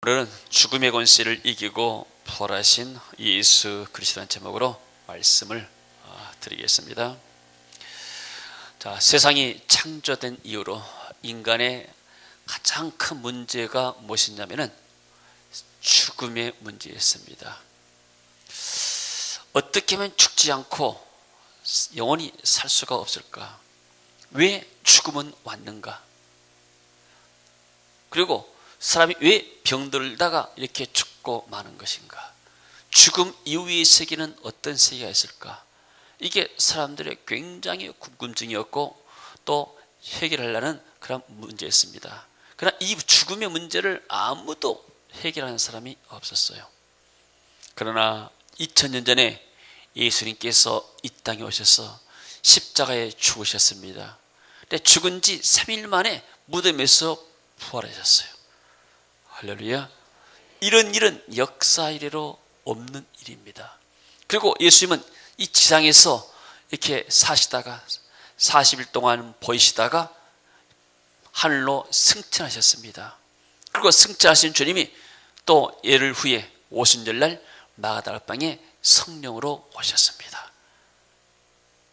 오늘은 죽음의 권세를 이기고 부활하신 예수 그리스도라는 제목으로 말씀을 드리겠습니다. 자, 세상이 창조된 이후로 인간의 가장 큰 문제가 무엇이냐면은 죽음의 문제였습니다. 어떻게 하면 죽지 않고 영원히 살 수가 없을까? 왜 죽음은 왔는가? 그리고 사람이 왜 병들다가 이렇게 죽고 마는 것인가? 죽음 이후의 세계는 어떤 세계가 있을까? 이게 사람들의 굉장히 궁금증이었고 또 해결하려는 그런 문제였습니다. 그러나 이 죽음의 문제를 아무도 해결하는 사람이 없었어요. 그러나 2000년 전에 예수님께서 이 땅에 오셔서 십자가에 죽으셨습니다. 근데 죽은 지 3일 만에 무덤에서 부활하셨어요. 할렐루야. 이런 일은 역사 이래로 없는 일입니다. 그리고 예수님은 이 지상에서 이렇게 사시다가 40일 동안 보이시다가 하늘로 승천하셨습니다. 그리고 승천하신 주님이 또 열흘 후에 오순절날 마가다락방에 성령으로 오셨습니다.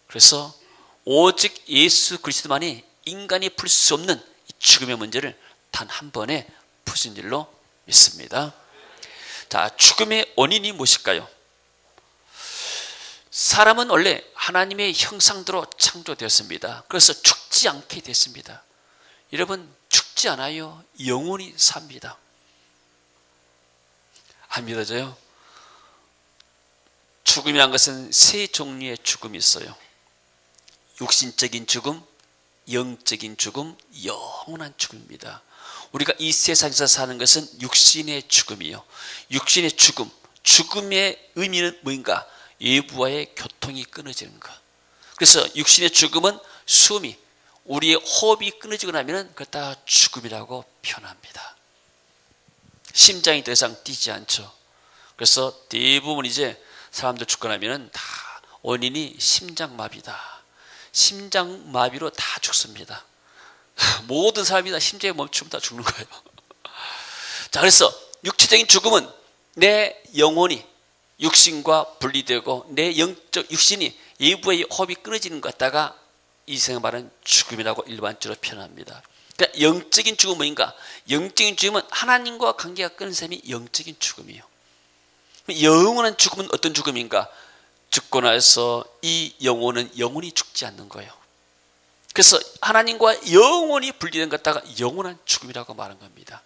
그래서 오직 예수 그리스도만이 인간이 풀 수 없는 이 죽음의 문제를 단 한 번에 푸신 줄로 믿습니다. 자, 죽음의 원인이 무엇일까요? 사람은 원래 하나님의 형상대로 창조되었습니다. 그래서 죽지 않게 됐습니다. 여러분, 죽지 않아요. 영원히 삽니다. 안 믿어져요? 죽음이란 것은 세 종류의 죽음이 있어요. 육신적인 죽음, 영적인 죽음, 영원한 죽음입니다. 우리가 이 세상에서 사는 것은 육신의 죽음이요. 육신의 죽음, 죽음의 의미는 뭐인가? 외부와의 교통이 끊어지는 것. 그래서 육신의 죽음은 숨이, 우리의 호흡이 끊어지고 나면 그것 다 죽음이라고 표현합니다. 심장이 더 이상 뛰지 않죠. 그래서 대부분 이제 사람들 죽고 나면 다 원인이 심장마비다. 심장마비로 다 죽습니다. 모든 사람이 다 심장이 멈추면 다 죽는 거예요. 자, 그래서 육체적인 죽음은 내 영혼이 육신과 분리되고 내 영적 육신이 외부의 호흡이 끊어지는 것 같다가 이생을 말하는 죽음이라고 일반적으로 표현합니다. 그러니까 영적인 죽음은 뭐인가? 영적인 죽음은 하나님과 관계가 끊은 삶이 영적인 죽음이에요. 영원한 죽음은 어떤 죽음인가? 죽고 나서 이 영혼은 영원히 죽지 않는 거예요. 그래서 하나님과 영원히 분리된 것 같다가 영원한 죽음이라고 말한 겁니다.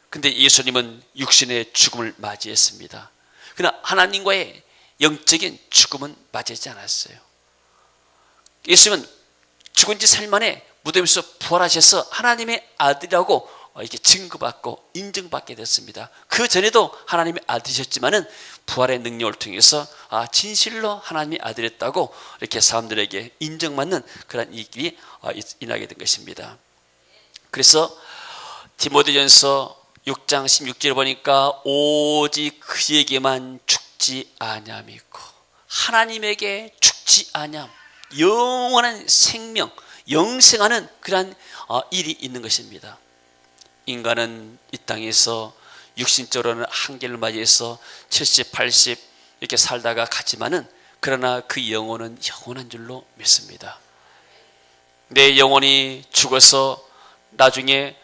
근데 예수님은 육신의 죽음을 맞이했습니다. 그러나 하나님과의 영적인 죽음은 맞이하지 않았어요. 예수님은 죽은 지 3일 만에 무덤에서 부활하셔서 하나님의 아들이라고 이렇게 증거받고 인정받게 됐습니다. 그 전에도 하나님의 아들이셨지만은 부활의 능력을 통해서 진실로 하나님의 아들이었다고 이렇게 사람들에게 인정받는 그런 일이 일어나게 된 것입니다. 그래서 디모데전서 6장 16절에 보니까 오직 그에게만 죽지 아니함이 있고 하나님에게 죽지 아니함, 영원한 생명, 영생하는 그런 일이 있는 것입니다. 인간은 이 땅에서 육신적으로는 한계를 맞이해서 70, 80 이렇게 살다가 갔지만은 그러나 그 영혼은 영원한 줄로 믿습니다. 내 영혼이 죽어서 나중에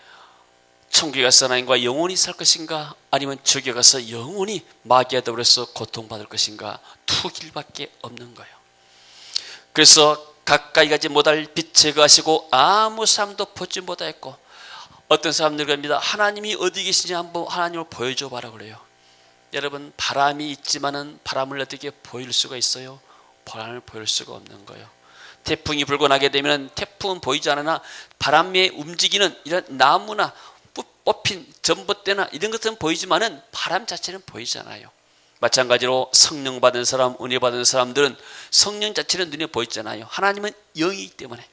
천국에 가서 하나님과 영원히 살 것인가 아니면 저기에 가서 영원히 마귀와 더불어서 고통받을 것인가 두 길밖에 없는 거예요. 그래서 가까이 가지 못할 빛 제거하시고 아무 사람도 보지 못하였고 어떤 사람들 그럽니다. 하나님이 어디 계시냐 한번 하나님을 보여줘 봐라 그래요. 여러분, 바람이 있지만은 바람을 어떻게 보일 수가 있어요? 바람을 보일 수가 없는 거예요. 태풍이 불고 나게 되면 태풍은 보이지 않으나 바람에 움직이는 이런 나무나 뽑힌 전봇대나 이런 것들은 보이지만은 바람 자체는 보이지 않아요. 마찬가지로 성령 받은 사람, 은혜 받은 사람들은 성령 자체는 눈에 보이지 않아요. 하나님은 영이기 때문에.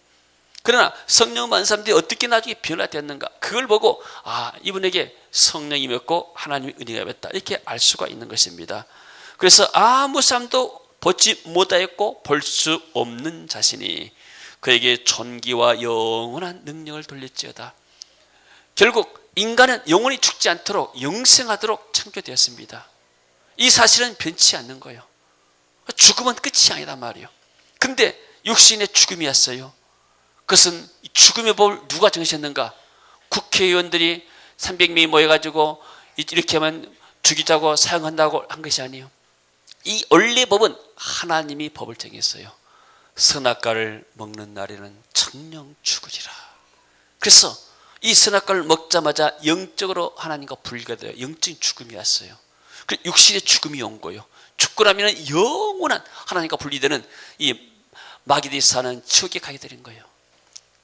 그러나 성령 받은 사람들이 어떻게 나중에 변화되었는가? 그걸 보고 이분에게 성령이 맺고 하나님의 은혜가 맺다 이렇게 알 수가 있는 것입니다. 그래서 아무 사람도 보지 못하였고 볼 수 없는 자신이 그에게 존귀와 영원한 능력을 돌릴지어다. 결국 인간은 영원히 죽지 않도록 영생하도록 창조되었습니다. 이 사실은 변치 않는 거예요. 죽음은 끝이 아니란 말이에요. 근데 육신의 죽음이 왔어요. 그것은 죽음의 법을 누가 정하셨는가? 국회의원들이 300명이 모여가지고 이렇게 하면 죽이자고 사용한다고 한 것이 아니에요. 이 원래 법은 하나님이 법을 정했어요. 선악과를 먹는 날에는 정령 죽으리라. 그래서 이 선악과를 먹자마자 영적으로 하나님과 분리가 돼요. 영적인 죽음이 왔어요. 그래서 육신의 죽음이 온 거예요. 죽고 나면 영원한 하나님과 분리되는 이 마귀들이 사는 지옥에 가게 되는 거예요.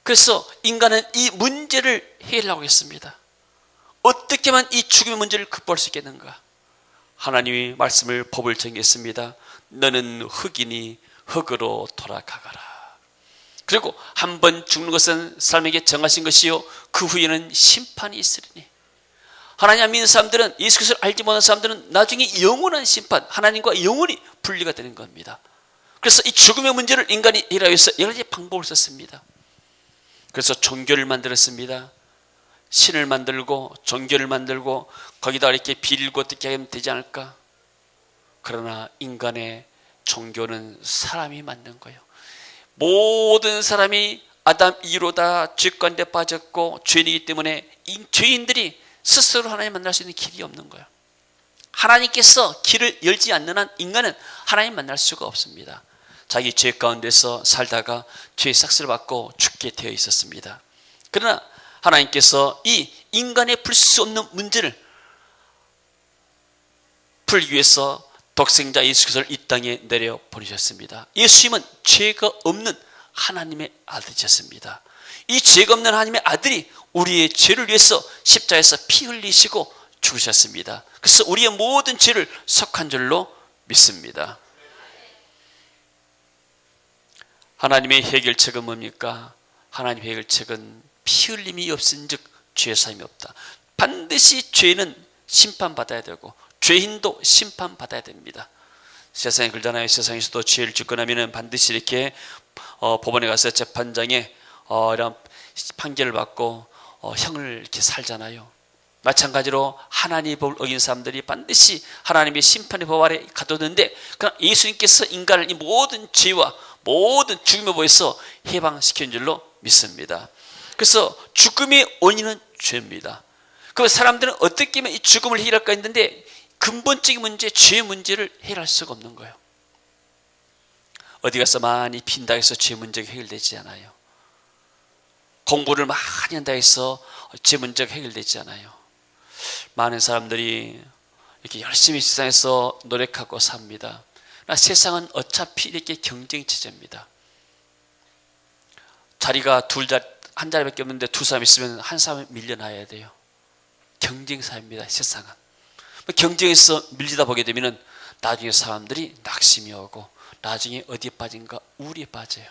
그래서 인간은 이 문제를 해결하고 있습니다. 어떻게 하면 이 죽음의 문제를 극복할 수 있겠는가? 하나님이 말씀을 법을 정했습니다. 너는 흙이니 흙으로 돌아가거라. 그리고 한 번 죽는 것은 사람에게 정하신 것이요 그 후에는 심판이 있으리니. 하나님 안 믿는 사람들은, 예수 그리스도를 알지 못하는 사람들은 나중에 영원한 심판, 하나님과 영원히 분리가 되는 겁니다. 그래서 이 죽음의 문제를 인간이 해결하기 위해서 여러 가지 방법을 썼습니다. 그래서 종교를 만들었습니다. 신을 만들고 종교를 만들고 거기다 이렇게 빌고 어떻게 하면 되지 않을까? 그러나 인간의 종교는 사람이 만든 거예요. 모든 사람이 아담 이후로 다 죄가운데 빠졌고 죄인이기 때문에 죄인들이 스스로 하나님 만날 수 있는 길이 없는 거예요. 하나님께서 길을 열지 않는 한 인간은 하나님 만날 수가 없습니다. 자기 죄 가운데서 살다가 죄의 삭스를 받고 죽게 되어 있었습니다. 그러나 하나님께서 이 인간의 풀 수 없는 문제를 풀기 위해서 독생자 예수 그리스도를 이 땅에 내려 보내셨습니다. 예수님은 죄가 없는 하나님의 아들이셨습니다. 이 죄가 없는 하나님의 아들이 우리의 죄를 위해서 십자가에서 피 흘리시고 죽으셨습니다. 그래서 우리의 모든 죄를 속한 줄로 믿습니다. 하나님의 해결책은 뭡니까? 하나님의 해결책은 피 흘림이 없은즉 죄 사함이 없다. 반드시 죄는 심판받아야 되고 죄인도 심판받아야 됩니다. 세상에 그러잖아요. 세상에서도 죄를 짓고 나면 반드시 이렇게 법원에 가서 재판장에 이런 판결을 받고 형을 이렇게 살잖아요. 마찬가지로 하나님의 법을 어긴 사람들이 반드시 하나님의 심판의 법 아래 가두는데, 그러나 예수님께서 인간을 이 모든 죄와 모든 죽음의 법에서 해방시킨 줄로 믿습니다. 그래서 죽음의 원인은 죄입니다. 그럼 사람들은 어떻게 하면 이 죽음을 해결할까 했는데 근본적인 문제, 죄의 문제를 해결할 수가 없는 거예요. 어디 가서 많이 빈다 해서 죄 문제가 해결되지 않아요. 공부를 많이 한다 해서 죄 문제가 해결되지 않아요. 많은 사람들이 이렇게 열심히 세상에서 노력하고 삽니다. 그러나 세상은 어차피 이렇게 경쟁 체제입니다. 자리가 한 자리밖에 없는데 두 사람 있으면 한 사람이 밀려나야 돼요. 경쟁사입니다. 세상은. 경쟁에서 밀리다 보게 되면 나중에 사람들이 낙심이 오고 나중에 어디에 빠진가? 우울에 빠져요.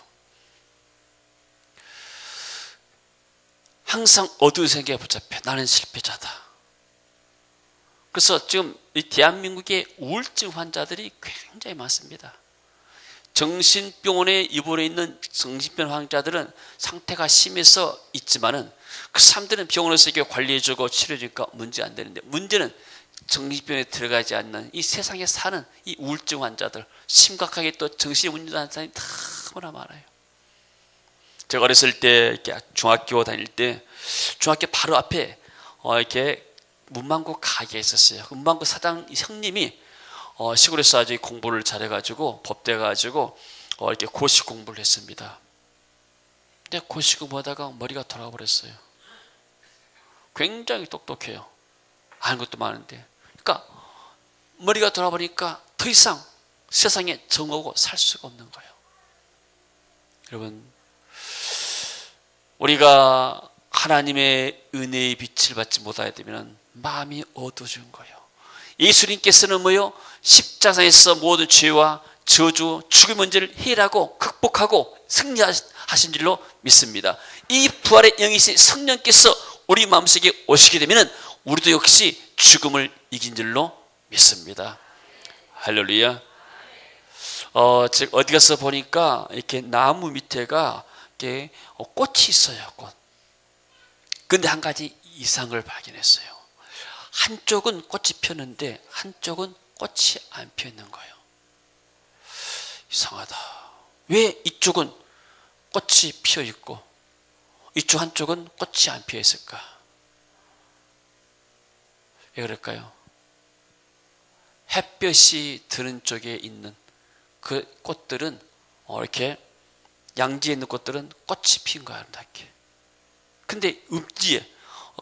항상 어두운 생각에 붙잡혀. 나는 실패자다. 그래서 지금 이 대한민국의 우울증 환자들이 굉장히 많습니다. 정신병원에 입원해 있는 정신병 환자들은 상태가 심해서 있지만은 그 사람들은 병원에서 이렇게 관리해주고 치료해주니까 문제 안 되는데, 문제는 정신병원에 들어가지 않는 이 세상에 사는 이 우울증 환자들, 심각하게 또 정신에 문제가 사람이 너무나 많아요. 제가 어렸을 때 이렇게 중학교 다닐 때 중학교 바로 앞에 이렇게 문방구 가게가 있었어요. 문방구 사장 형님이 시골에서 아주 공부를 잘해가지고 법대 가지고 이렇게 고시 공부를 했습니다. 근데 고시 공부하다가 머리가 돌아가 버렸어요. 굉장히 똑똑해요. 아는 것도 많은데, 그러니까 머리가 돌아버리니까 더 이상 세상에 정하고 살 수가 없는 거예요. 여러분, 우리가 하나님의 은혜의 빛을 받지 못하게 되면 마음이 어두워지는 거예요. 예수님께서는 뭐요? 십자가에서 모든 죄와 저주, 죽음의 문제를 해결하고 극복하고 승리하신 줄로 믿습니다. 이 부활의 영이신 성령께서 우리 마음속에 오시게 되면 우리도 역시 죽음을 이긴 줄로 믿습니다. 할렐루야. 어디 가서 보니까 이렇게 나무 밑에가 이렇게 꽃이 있어요. 꽃. 근데 한 가지 이상을 발견했어요. 한쪽은 꽃이 피었는데 한쪽은 꽃이 안 피었는 거예요. 이상하다. 왜 이쪽은 꽃이 피어 있고 이쪽 한쪽은 꽃이 안 피어 있을까? 왜 그럴까요? 햇볕이 드는 쪽에 있는 그 꽃들은 이렇게 양지에 있는 꽃들은 꽃이 핀 거야, 아름답게. 근데 음지에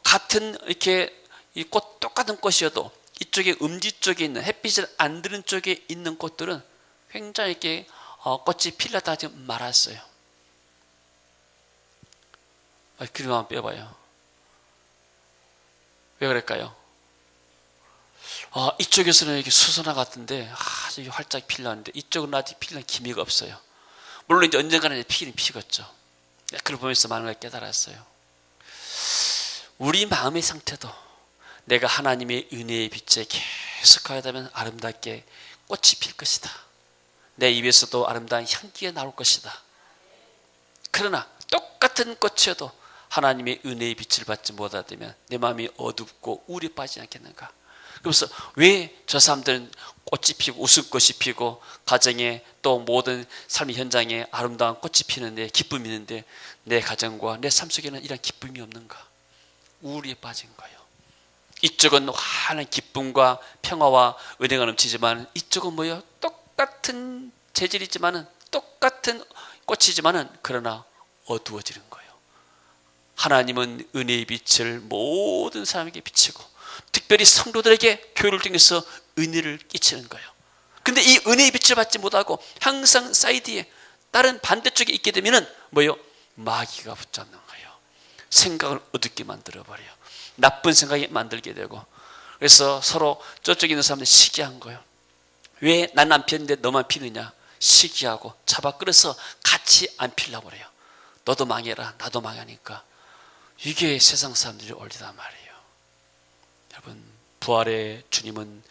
같은 이렇게 이 꽃 똑같은 꽃이어도 이쪽에 음지 쪽에 있는 햇빛을 안 드는 쪽에 있는 꽃들은 굉장히 이렇게 꽃이 필려다 하지 말았어요. 그림 한번 빼봐요. 왜 그럴까요? 이쪽에서는 이렇게 수선화 같은데 아주 활짝 필려는데 이쪽은 아직 필려는 기미가 없어요. 물론 이제 언젠가는 피긴 피겠죠. 그걸 보면서 많은 걸 깨달았어요. 우리 마음의 상태도 내가 하나님의 은혜의 빛에 계속 가다면 아름답게 꽃이 필 것이다. 내 입에서도 아름다운 향기가 나올 것이다. 그러나 똑같은 꽃이어도 하나님의 은혜의 빛을 받지 못하다면 내 마음이 어둡고 우울에 빠지지 않겠는가? 그래서 왜 저 사람들은 꽃이 피고 웃음꽃이 피고 가정에 또 모든 삶의 현장에 아름다운 꽃이 피는데 기쁨이 있는데 내 가정과 내 삶 속에는 이런 기쁨이 없는가? 우울에 빠진 거예요. 이쪽은 환한 기쁨과 평화와 은혜가 넘치지만 이쪽은 뭐예요? 똑같은 재질이지만은 똑같은 꽃이지만은 그러나 어두워지는 거예요. 하나님은 은혜의 빛을 모든 사람에게 비치고 특별히 성도들에게 교회를 통해서 은혜를 끼치는 거예요. 근데 이 은혜의 빛을 받지 못하고 항상 사이드에 다른 반대쪽에 있게 되면은 뭐예요? 마귀가 붙잡는 거예요. 생각을 어둡게 만들어버려요. 나쁜 생각이 만들게 되고 그래서 서로 저쪽에 있는 사람들 시기한 거예요. 왜 난 안 피는데 너만 피느냐? 시기하고 잡아 끌어서 같이 안 피려고 그래요. 너도 망해라 나도 망하니까. 이게 세상 사람들이 원리단 말이에요. 여러분 부활의 주님은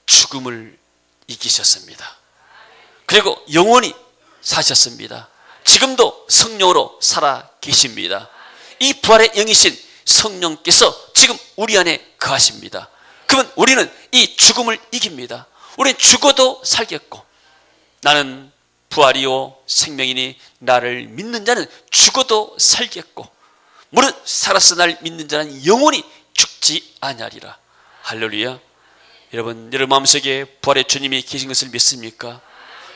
죽음을 이기셨습니다. 그리고 영원히 사셨습니다. 지금도 성령으로 살아 계십니다. 이 부활의 영이신 성령께서 지금 우리 안에 거하십니다. 그러면 우리는 이 죽음을 이깁니다. 우리는 죽어도 살겠고 나는 부활이요 생명이니 나를 믿는 자는 죽어도 살겠고 무릇 살아서 날 믿는 자는 영원히 죽지 아니하리라. 할렐루야. 여러분 마음속에 부활의 주님이 계신 것을 믿습니까?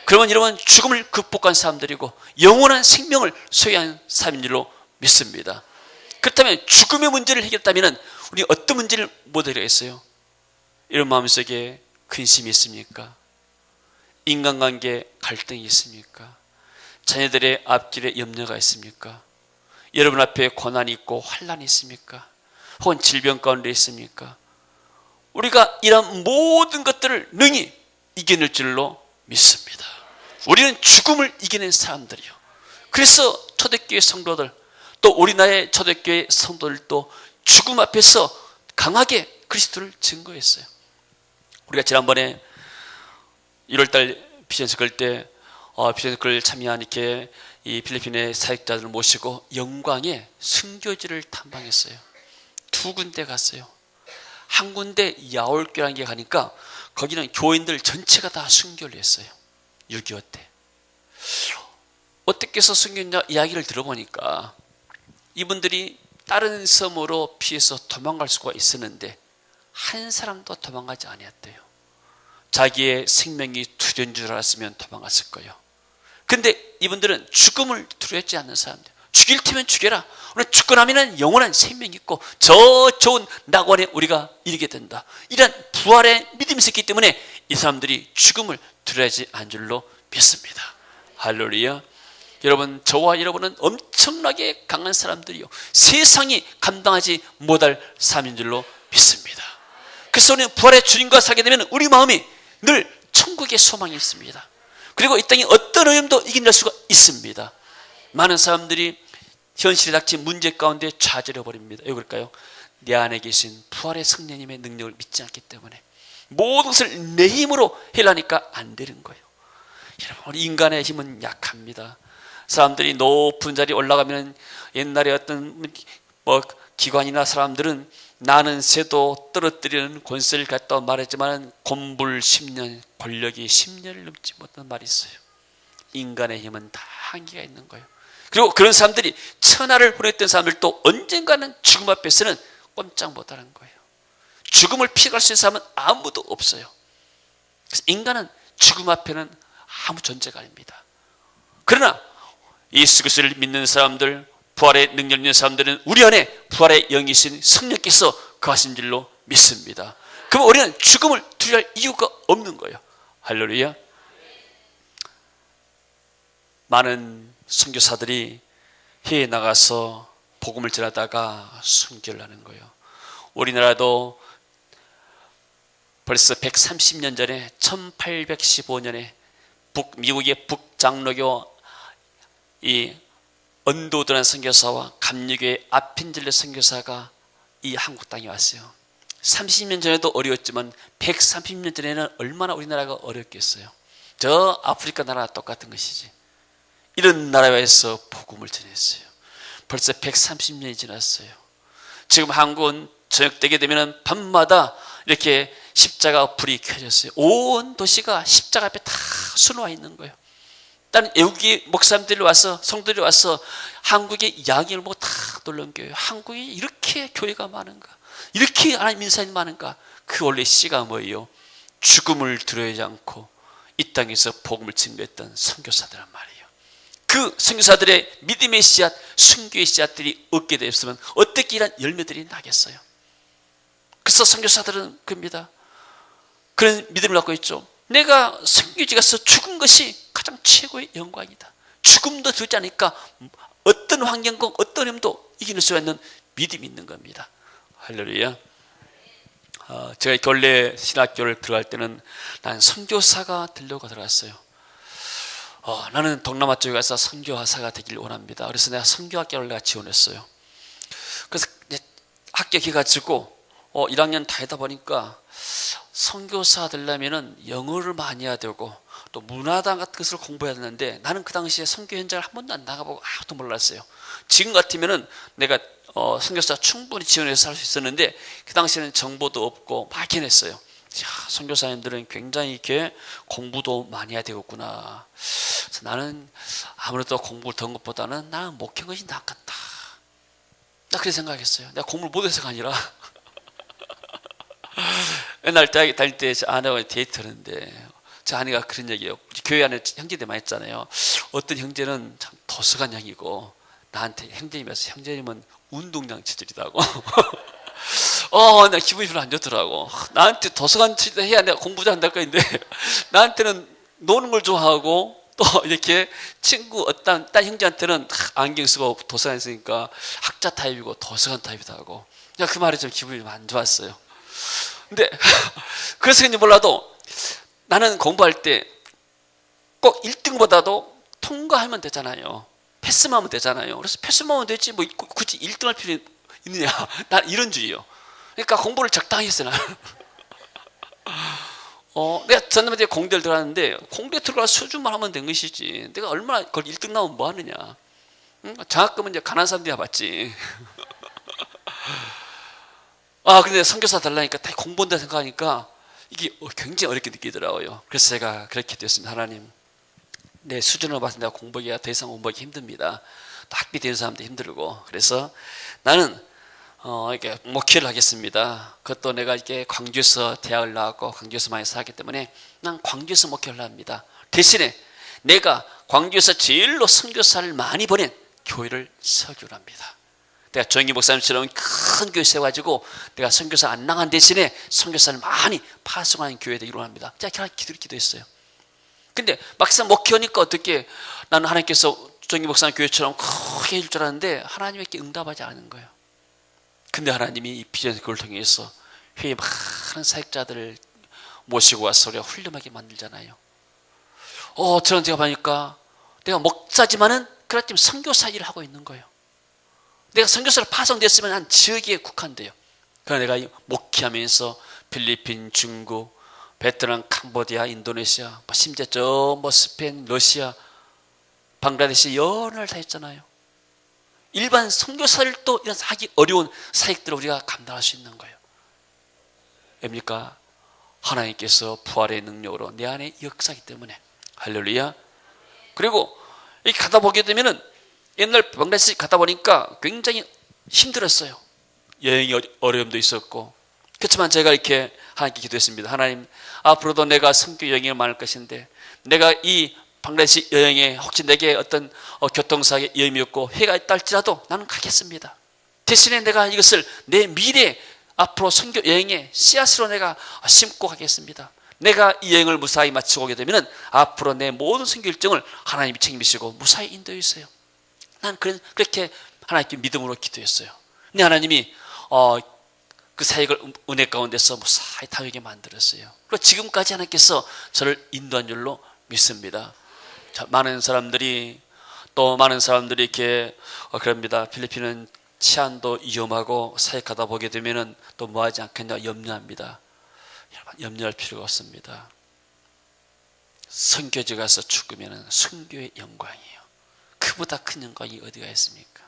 그러면 여러분 죽음을 극복한 사람들이고 영원한 생명을 소유한 사람인 줄로 믿습니다. 그렇다면 죽음의 문제를 해결했다면 우리 어떤 문제를 못 해결했어요? 이런 마음속에 근심이 있습니까? 인간관계 갈등이 있습니까? 자녀들의 앞길에 염려가 있습니까? 여러분 앞에 고난이 있고 환난이 있습니까? 혹은 질병 가운데 있습니까? 우리가 이런 모든 것들을 능히 이겨낼 줄로 믿습니다. 우리는 죽음을 이겨낸 사람들이요. 그래서 초대교회 성도들 또 우리나라의 초대교회 성도들도 죽음 앞에서 강하게 그리스도를 증거했어요. 우리가 지난번에 1월달 비전스클 때 비전스클 참여한 이렇게 이 필리핀의 사역자들을 모시고 영광의 순교지를 탐방했어요. 2군데 갔어요. 한 군데 야올교라는 게 가니까 거기는 교인들 전체가 다 순교를 했어요. 6.25 때. 어떻게 해서 순교했냐 이야기를 들어보니까 이분들이 다른 섬으로 피해서 도망갈 수가 있었는데 한 사람도 도망가지 아니었대요. 자기의 생명이 두려운 줄 알았으면 도망갔을 거예요. 근데 이분들은 죽음을 두려워하지 않는 사람들. 죽일 테면 죽여라. 오늘 죽고 나면 영원한 생명이 있고 저 좋은 낙원에 우리가 이르게 된다. 이런 부활의 믿음이 있기 때문에 이 사람들이 죽음을 두려워하지 않은 줄로 믿습니다. 할렐루야. 여러분 저와 여러분은 엄청나게 강한 사람들이요. 세상이 감당하지 못할 사람인 줄로 믿습니다. 그래서 우리는 부활의 주님과 살게 되면 우리 마음이 늘 천국의 소망이 있습니다. 그리고 이 땅에 어떤 어려움도 이겨낼 수가 있습니다. 많은 사람들이 현실에 닥친 문제 가운데 좌절해 버립니다. 왜 그럴까요? 내 안에 계신 부활의 성령님의 능력을 믿지 않기 때문에 모든 것을 내 힘으로 하려니까 안 되는 거예요. 여러분 우리 인간의 힘은 약합니다. 사람들이 높은 자리에 올라가면 옛날에 어떤 기관이나 사람들은 나는 새도 떨어뜨리는 권세를 갖다고 말했지만 곤불 10년, 권력이 10년을 넘지 못한 말이 있어요. 인간의 힘은 다 한계가 있는 거예요. 그리고 그런 사람들이 천하를 혼했던 사람들도 언젠가는 죽음 앞에서는 꼼짝 못하는 거예요. 죽음을 피할 수 있는 사람은 아무도 없어요. 그래서 인간은 죽음 앞에는 아무 존재가 아닙니다. 그러나 예수 그리스도를 믿는 사람들, 부활의 능력 있는 사람들은 우리 안에 부활의 영이신 성령께서 거하신 줄로 믿습니다. 그럼 우리는 죽음을 두려워할 이유가 없는 거예요. 할렐루야. 많은 선교사들이 해외에 나가서 복음을 전하다가 순교를 하는 거예요. 우리나라도 벌써 130년 전에 1815년에 미국의 북장로교 이 언도드라는 선교사와 감리교의 아핀젤레 선교사가 이 한국 땅에 왔어요. 30년 전에도 어려웠지만 130년 전에는 얼마나 우리나라가 어렵겠어요. 저 아프리카 나라와 똑같은 것이지. 이런 나라에서 복음을 전했어요. 벌써 130년이 지났어요. 지금 한국은 저녁 때게 되면 밤마다 이렇게 십자가 불이 켜졌어요. 온 도시가 십자가 앞에 다 수놓아 있는 거예요. 다른 외국의 목사님들이 와서, 성도들이 와서 한국의 양해를 보고 다 놀란 거예요. 한국이 이렇게 교회가 많은가, 이렇게 하나님 인사님이 많은가. 그 원래 씨가 뭐예요? 죽음을 두려워하지 않고 이 땅에서 복음을 증거했던 선교사들란 말이에요. 그 선교사들의 믿음의 씨앗, 순교의 씨앗들이 얻게 되었으면 어떻게 이런 열매들이 나겠어요? 그래서 선교사들은 그럽니다. 그런 믿음을 갖고 있죠. 내가 선교지 가서 죽은 것이 가장 최고의 영광이다. 죽음도 두지 않으니까 어떤 환경과 어떤 힘도 이길 수 있는 믿음이 있는 겁니다. 할렐루야. 제가 결례 신학교를 들어갈 때는 난 선교사가 되려고 들어갔어요. 나는 동남아 쪽에 가서 선교사가 되길 원합니다. 그래서 내가 선교학교를 내가 지원했어요. 그래서 합격해가지고 1학년 다 하다 보니까 선교사 되려면은 영어를 많이 해야 되고 또 문화당 같은 것을 공부해야 되는데 나는 그 당시에 선교 현장을 한 번도 안 나가보고 아무도 몰랐어요. 지금 같으면은 내가 선교사 충분히 지원해서 할 수 있었는데 그 당시에는 정보도 없고 막연했어요. 선교사님들은 굉장히 이렇게 공부도 많이 해야 되겠구나. 그래서 나는 아무래도 공부를 더 한 것보다는 나는 목회한 것이 낫겠다. 나 그렇게 생각했어요. 내가 공부를 못해서가 아니라 옛날 대학에 다닐 때 제 아내와 데이트하는데 제 아내가 그런 얘기예요. 교회 안에 형제들 많이 있잖아요. 어떤 형제는 참 도서관 형이고 나한테 형제님이라서 형제님은 운동장 체질이라고. 나 기분이 별로 안 좋더라고. 나한테 도서관 체질 해야 내가 공부 잘한다고 했는데 나한테는 노는 걸 좋아하고 또 이렇게 친구 어떤 딴 형제한테는 안경 쓰고 도서관 있으니까 학자 타입이고 도서관 타입이다 하고 그 말이 좀 기분이 좀 안 좋았어요. 근데 그래서인지 몰라도 나는 공부할 때 꼭 1등보다도 통과하면 되잖아요. 패스만 하면 되잖아요. 그래서 패스만 하면 되지 뭐 굳이 1등 할 필요 있느냐. 난 이런 주의요. 그러니까 공부를 적당히 했어요. 내가 전남대 공대를 들어갔는데 공대 들어갈 수준만 하면 된 것이지 내가 얼마나 그걸 1등 나오면 뭐 하느냐. 장학금은 이제 가난한 사람들이 받지. 근데 선교사 달라니까 다 공부한다 생각하니까 이게 굉장히 어렵게 느끼더라고요. 그래서 제가 그렇게 됐습니다. 하나님, 내 수준을 봐서 내가 공부하기가 더 이상 공부하기 힘듭니다. 또 학비 되는 사람도 힘들고. 그래서 나는 이렇게 목회를 하겠습니다. 그것도 내가 이렇게 광주에서 대학을 나왔고 광주에서 많이 살았기 때문에 난 광주에서 목회를 합니다. 대신에 내가 광주에서 제일로 선교사를 많이 보낸 교회를 설교를 합니다. 내가 조영기 목사님처럼 큰 교회 세워가지고 내가 선교사 안 나간 대신에 선교사를 많이 파송하는 교회를 이루합니다. 제가 기도했어요. 근데 막상 목회하니까 어떻게 나는 하나님께서 조영기 목사님 교회처럼 크게 해줄 줄 알았는데 하나님에게 응답하지 않은 거예요. 근데 하나님이 이 비전 그걸 통해서 회에 많은 사역자들을 모시고 와서 우리가 훌륭하게 만들잖아요. 저는 제가 보니까 내가 목사지만은 그렇지만 선교사 일을 하고 있는 거예요. 내가 선교사로 파송됐으면 한 지역에 국한돼요. 그러나 내가 목회하면서 필리핀, 중국, 베트남, 캄보디아, 인도네시아, 심지어 스페인, 러시아, 방글라데시 여러 나라를 다 했잖아요. 일반 선교사들도 이런 하기 어려운 사역들을 우리가 감당할 수 있는 거예요. 왜입니까? 하나님께서 부활의 능력으로 내 안에 역사하기 때문에. 할렐루야. 그리고 이렇게 가다 보게 되면은 옛날 방글라데시 가다 보니까 굉장히 힘들었어요. 여행이 어려움도 있었고. 그렇지만 제가 이렇게 하나님께 기도했습니다. 하나님, 앞으로도 내가 선교 여행이 많을 것인데 내가 이 방글라데시 여행에 혹시 내게 어떤 교통사고의 위험이 없고 해가 있다 할지라도 나는 가겠습니다. 대신에 내가 이것을 내 미래 앞으로 선교 여행의 씨앗으로 내가 심고 가겠습니다. 내가 이 여행을 무사히 마치고 오게 되면 앞으로 내 모든 선교 일정을 하나님이 책임지시고 무사히 인도해 주세요. 난 그렇게 하나님께 믿음으로 기도했어요. 근데 하나님이 그 사역을 은혜 가운데서 무사히 다하게 만들었어요. 그리고 지금까지 하나님께서 저를 인도한 줄로 믿습니다. 자, 많은 사람들이 이렇게 그럽니다. 필리핀은 치안도 위험하고 사역하다 보게 되면은 또 뭐 하지 않겠냐 염려합니다. 여러분, 염려할 필요가 없습니다. 선교지 가서 죽으면은 선교의 영광이에요. 그보다 큰 영광이 어디가 있습니까?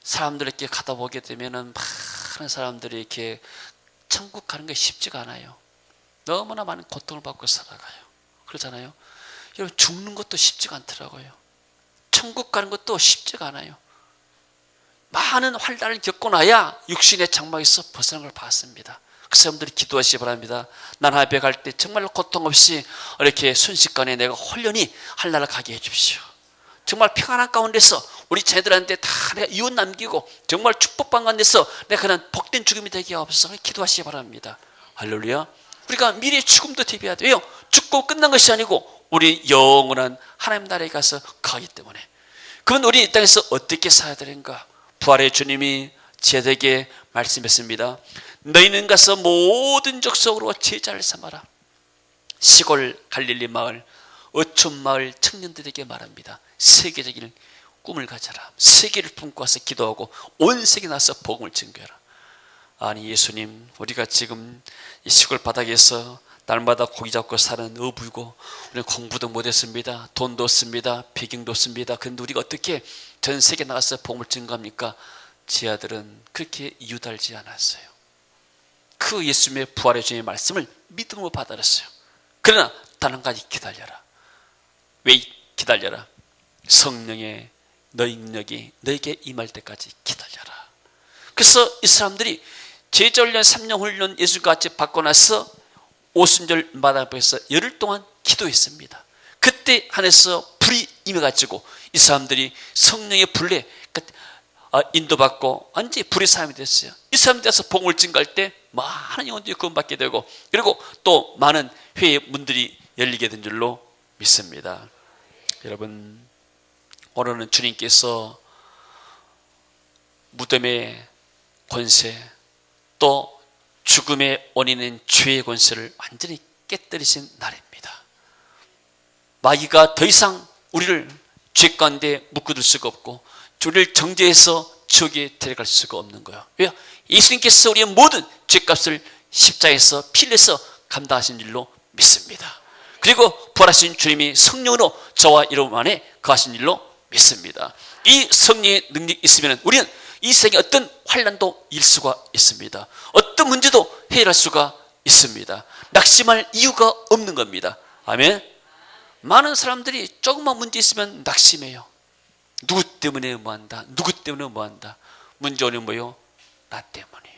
사람들 이렇게 가다 보게 되면은 많은 사람들이 이렇게 천국 가는 게 쉽지가 않아요. 너무나 많은 고통을 받고 살아가요. 그렇잖아요. 여러분, 죽는 것도 쉽지가 않더라고요. 천국 가는 것도 쉽지가 않아요. 많은 환난을 겪고 나야 육신의 장막에서 벗어난 걸 봤습니다. 그래서 여러분들이 기도하시기 바랍니다. 난 하나님께 갈 때 정말로 고통 없이 이렇게 순식간에 내가 홀연히 하늘나라 가게 해주십시오. 정말 평안한 가운데서 우리 자녀들한테 다 내가 이웃 남기고 정말 축복받은 가운데서 내가 그냥 복된 죽음이 되게 하옵소서. 기도하시기 바랍니다. 할렐루야. 우리가 미래의 죽음도 대비해야 돼요. 죽고 끝난 것이 아니고 우리 영원한 하나님 나라에 가서 가기 때문에. 그러면 우리 이 땅에서 어떻게 살아야 되는가? 부활의 주님이 제자에게 말씀했습니다. 너희는 가서 모든 족속으로 제자를 삼아라. 시골 갈릴리 마을, 어촌 마을 청년들에게 말합니다. 세계적인 꿈을 가져라. 세계를 품고 와서 기도하고 온 세계에 나서 복음을 증거해라. 아니 예수님, 우리가 지금 이 시골 바닥에서 날마다 고기 잡고 사는 어부이고 우리는 공부도 못했습니다. 돈도 없습니다. 배경도 없습니다. 그런데 우리가 어떻게 전 세계 나가서 복음을 증거합니까? 제 아들은 그렇게 이유달지 않았어요. 그 예수님의 부활의 주님의 말씀을 믿음으로 받아들였어요. 그러나 단 한 가지 기다려라. 왜 기다려라? 성령의 너희 능력이 너에게 임할 때까지 기다려라. 그래서 이 사람들이 제자훈련 3년 훈련 예수님과 같이 받고 나서 오순절 마당에서 열흘 동안 기도했습니다. 그때 하늘에서 불이 임해가지고 이 사람들이 성령의 불에 인도받고 완전히 불의 사람이 됐어요. 이 사람들에서 복음을 증거할 때 많은 영혼들이 구원받게 되고 그리고 또 많은 회의 문들이 열리게 된 줄로 믿습니다. 여러분, 오늘은 주님께서 무덤의 권세 또 죽음의 원인인 죄의 권세를 완전히 깨뜨리신 날입니다. 마귀가 더 이상 우리를 죄 가운데 묶어둘 수가 없고 우리를 정죄해서 지옥에 데려갈 수가 없는 거예요. 왜요? 예수님께서 우리의 모든 죄값을 십자가에서 피를 내서 감당하신 줄로 믿습니다. 그리고 부활하신 주님이 성령으로 저와 여러분 안에 거하신 줄로 믿습니다. 이 성령의 능력이 있으면 우리는 이 세상에 어떤 환난도 이길 수가 있습니다. 어떤 문제도 해결할 수가 있습니다. 낙심할 이유가 없는 겁니다. 아멘. 많은 사람들이 조금만 문제 있으면 낙심해요. 누구 때문에 뭐한다. 누구 때문에 뭐한다. 문제 오면 뭐요? 나 때문이에요.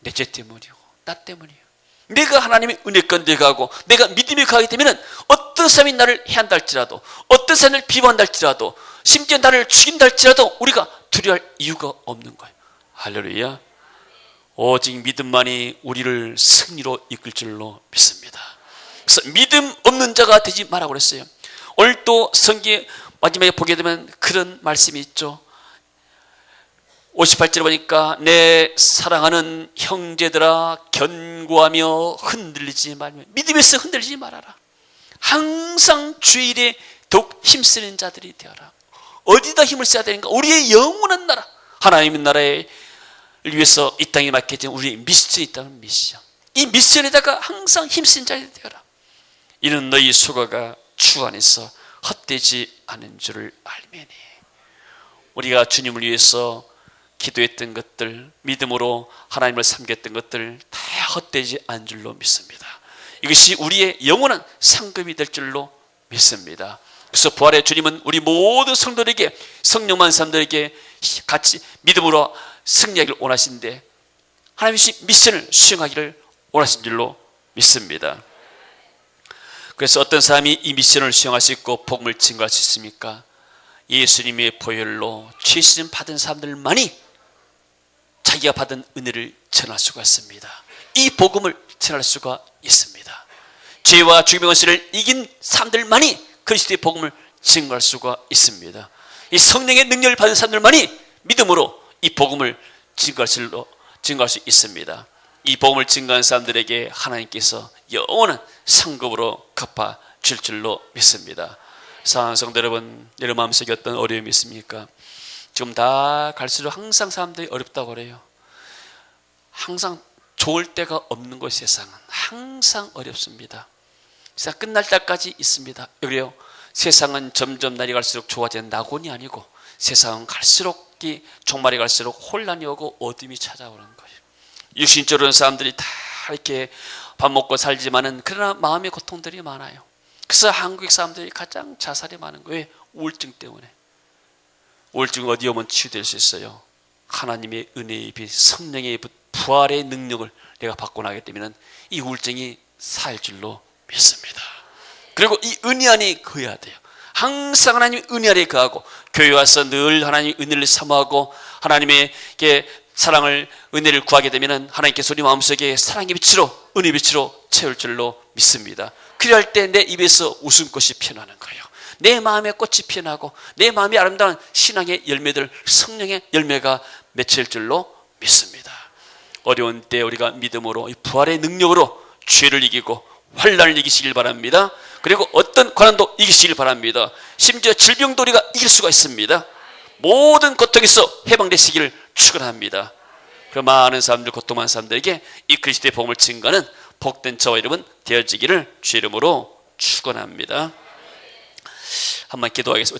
내 죄 때문이고 나 때문이에요. 내가 하나님의 은혜 가운데 가고 내가 믿음이 가게 되면 어떤 사람이 나를 해한다 할지라도 어떤 사람을 비방한다 할지라도 심지어 나를 죽인다 할지라도 우리가 두려워할 이유가 없는 거예요. 할렐루야. 오직 믿음만이 우리를 승리로 이끌 줄로 믿습니다. 그래서 믿음 없는 자가 되지 말라고 그랬어요. 오늘 또 성경의 마지막에 보게 되면 그런 말씀이 있죠. 58절에 보니까 내 사랑하는 형제들아 견고하며 흔들리지 말며 믿음에서 흔들리지 말아라. 항상 주일에 더욱 힘쓰는 자들이 되어라. 어디다 힘을 써야 되는가? 우리의 영원한 나라 하나님의 나라를 위해서 이 땅에 맡겨진 우리의 미션이 있다는 미션. 이 미션에다가 항상 힘쓰는 자들이 되어라. 이는 너희 수고가 주 안에서 헛되지 않은 줄을 알매니. 우리가 주님을 위해서 기도했던 것들, 믿음으로 하나님을 섬겼던 것들 다 헛되지 않은 줄로 믿습니다. 이것이 우리의 영원한 상급이 될 줄로 믿습니다. 그래서 부활의 주님은 우리 모든 성도들에게, 성령만 사람들에게 같이 믿음으로 승리하기를 원하시는데 하나님이 미션을 수행하기를 원하신 줄로 믿습니다. 그래서 어떤 사람이 이 미션을 수행할 수 있고 복음을 증거할 수 있습니까? 예수님의 보혈로 죄시름 받은 사람들만이 자기가 받은 은혜를 전할 수가 있습니다. 이 복음을 전할 수가 있습니다. 죄와 죽음의 권세를 이긴 사람들만이 그리스도의 복음을 증거할 수가 있습니다. 이 성령의 능력을 받은 사람들만이 믿음으로 이 복음을 증거할 수 있습니다. 이 복음을 증거한 사람들에게 하나님께서 영원한 상급으로 갚아 줄 줄로 믿습니다. 사랑하는 성도 여러분, 여러분 마음속에 어떤 어려움이 있습니까? 지금 다 갈수록 항상 사람들이 어렵다고 그래요. 항상 좋을 때가 없는 것, 세상은 항상 어렵습니다. 세상 끝날 때까지 있습니다. 그래요. 세상은 점점 날이 갈수록 좋아지는 낙원이 아니고 세상은 갈수록 종말이 갈수록 혼란이 오고 어둠이 찾아오는 거예요. 육신적으로는 사람들이 다 이렇게 밥 먹고 살지만은 그러나 마음의 고통들이 많아요. 그래서 한국 사람들이 가장 자살이 많은 거예요. 우울증 때문에. 우울증 어디 오면 치유될 수 있어요? 하나님의 은혜의 빛, 성령의 부활의 능력을 내가 받고 나기 때문에 이 우울증이 살 줄로 믿습니다. 그리고 이 은혜 안에 거해야 돼요. 항상 하나님의 은혜 안에 거하고 교회 와서 늘 하나님의 은혜를 사모하고 하나님의 사랑을, 은혜를 구하게 되면 하나님께서 우리 마음속에 사랑의 빛으로, 은혜의 빛으로 채울 줄로 믿습니다. 그럴 때 내 입에서 웃음꽃이 피어나는 거예요. 내 마음의 꽃이 피어나고 내 마음이 아름다운 신앙의 열매들, 성령의 열매가 맺힐 줄로 믿습니다. 어려운 때 우리가 믿음으로 이 부활의 능력으로 죄를 이기고 환난을 이기시길 바랍니다. 그리고 어떤 고난도 이기시길 바랍니다. 심지어 질병도 우리가 이길 수가 있습니다. 모든 고통에서 해방되시기를 축원합니다. 그 많은 사람들, 고통 많은 사람들에게 이 그리스도의 복음을 증거하는 복된 저와 여러분 되어지기를 주의 이름으로 축원합니다. 한번 기도하겠습니다.